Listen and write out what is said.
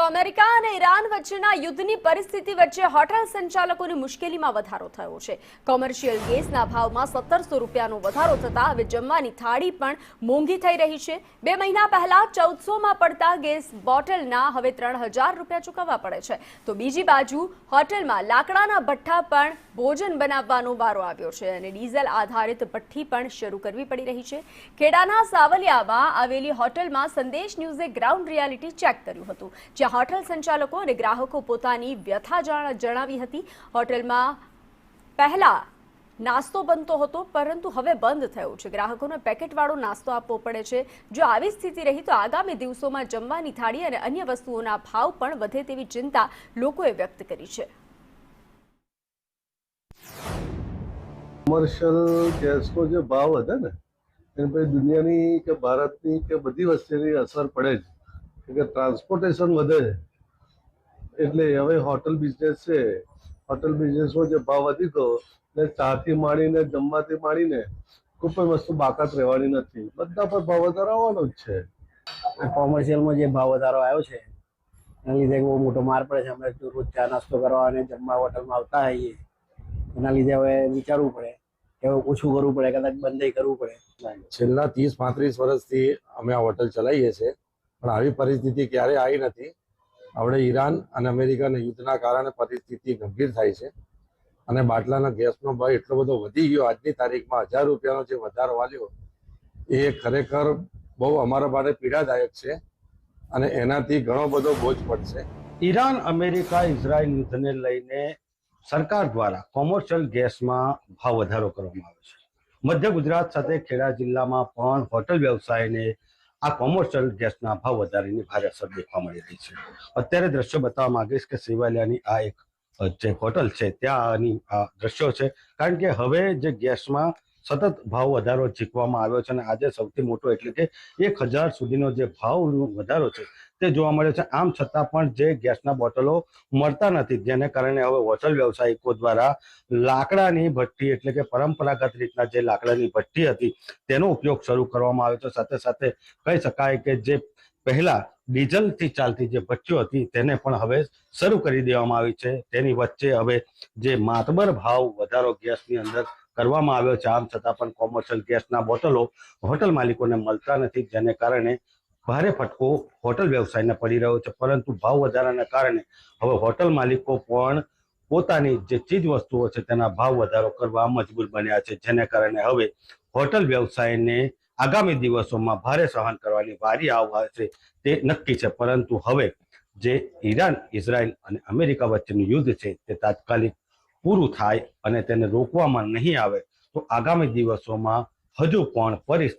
તો અમેરિકા અને ઈરાન વચ્ચેના યુદ્ધની પરિસ્થિતિ વચ્ચે હોટેલ સંચાલકોની મુશ્કેલીમાં વધારો થયો છે। કોમર્શિયલ ગેસના ભાવમાં 1700 રૂપિયાનો વધારો થતા હવે જમવાની થાળી પણ મોંઘી થઈ રહી છે। 2 મહિના પહેલા 1400માં પડતા ગેસ બોટલના હવે 3000 રૂપિયા ચૂકવવા પડે છે। તો બીજી બાજુ હોટેલમાં લાકડાના ભઠ્ઠા પણ ભોજન બનાવવાનો વારો આવ્યો છે અને ડીઝલ આધારિત ભઠ્ઠી પણ શરૂ કરવી પડી રહી છે। ખેડાના સાવલિયામાં આવેલી હોટેલમાં સંદેશ ન્યૂઝે ગ્રાઉન્ડ રિયાલિટી ચેક કર્યું હતું, જ્યાં હોટેલ સંચાલકો અને ગ્રાહકો પોતાની વ્યથા જણાવી હતી। હોટેલમાં પહેલા નાસ્તો બનતો હતો, પરંતુ હવે બંધ થયો છે। ગ્રાહકોને પેકેટવાળો નાસ્તો આપવો પડે છે। જો આવી સ્થિતિ રહી તો આગામી દિવસોમાં જમવાની થાળી અને અન્ય વસ્તુઓના ભાવ પણ વધે તેવી ચિંતા લોકોએ વ્યક્ત કરી છે। કોમર્શિયલ ગેસનો જે ભાવ વધે ને એની પછી દુનિયાની કે ભારતની કે બધી વસ્તુની અસર પડે જ, કે ટ્રાન્સપોર્ટેશન વધે એટલે હવે હોટલ બિઝનેસ છે, હોટલ બિઝનેસમાં જે ભાવ વધી ગયો એટલે ચાથી માંડીને જમવાથી માંડીને કોઈ પણ વસ્તુ બાકાત રહેવાની નથી, બધા પર ભાવ વધારો આવવાનો જ છે। આ કોમર્શિયલમાં જે ભાવ વધારો આવ્યો છે એના લીધે બહુ મોટો માર પડે છે। અમે રોજ ચા નાસ્તો કરવા અને જમવા હોટલમાં આવતા હોઈએ, એના લીધે હવે વિચારવું પડે કે ઓછું કરવું પડે, કદાચ બંધ કરવું પડે। છેલ્લા 30-35 વર્ષથી અમે આ હોટલ ચલાવીએ છીએ, પણ આવી પરિસ્થિતિ ક્યારેય આવી નથી। આપણે ઈરાન અને અમેરિકાના યુદ્ધના કારણે પરિસ્થિતિ ગંભીર થાય છે અને બાટલાના ગેસનો ભાવ એટલો બધો વધી ગયો, આજની તારીખમાં 1000 રૂપિયાનો જે વધારો વાલ્યો એ ખરેખર બહુ અમારા માટે પીડાદાયક છે અને એનાથી ઘણો બધો બોજ પડશે। ઈરાન અમેરિકા ઇઝરાયલ યુદ્ધને લઈને સરકાર દ્વારા કોમર્શિયલ ગેસમાં ભાવ વધારો કરવામાં આવ્યો છે। મધ્ય ગુજરાત સાથે ખેડા જિલ્લામાં પણ હોટલ વ્યવસાયને આ કોમર્શિયલ ગેસના ભાવ વધારીની ભારે અસર દેખવા મળી રહી છે। અત્યારે દ્રશ્યો બતાવવા માંગીશ કે સેવાલિયાની આ એક જે હોટલ છે ત્યાંની આ દ્રશ્યો છે, કારણ કે હવે જે ગેસમાં સતત ભાવ વધારો ઝીકવામાં આવ્યો છે અને આજે સૌથી મોટો એટલે કે 1000 સુધીનો જે ભાવ વધારો છે તે જોવા મળ્યો છે। આમ છતાં પણ જે ગેસના બોટલો મળતા નથી, જેને કારણે હવે હોટલ વ્યવસાયિકો દ્વારા લાકડાની ભઠ્ઠી એટલે કે પરંપરાગત રીતના જે લાકડાની ભઠ્ઠી હતી તેનો ઉપયોગ શરૂ કરવામાં આવ્યો છે। સાથે સાથે કહી શકાય કે જે પહેલા ડીઝલથી ચાલતી જે ભઠ્ઠીઓ હતી તેને પણ હવે શરૂ કરી દેવામાં આવી છે। તેની વચ્ચે હવે જે માતબર ભાવ વધારો ગેસની અંદર કરવામાં આવ્યો છે, આમ છતાં પણ કોમર્શિયલ ગેસના બોટલો હોટલ માલિકોને મળતા નથી, જેને કારણે ભારે ફટકો હોટલ વ્યવસાયને પડી રહ્યો છે। પરંતુ ભાવ વધારાના કારણે હવે હોટલ માલિકો પણ પોતાની જે ચીજ વસ્તુઓ છે તેના ભાવ વધારો કરવા મજબૂર બન્યા છે, જેને કારણે હવે હોટલ વ્યવસાયને આગામી દિવસોમાં ભારે સહન કરવાની વારી આવશે તે નક્કી છે। પરંતુ હવે જે ઈરાન, ઇઝરાયલ અને અમેરિકા વચ્ચેનું યુદ્ધ છે તે તાત્કાલિક પૂરું થાય અને તેને રોકવામાં નહીં આવે તો આગામી દિવસોમાં હજુ પણ પરિસ્થિતિ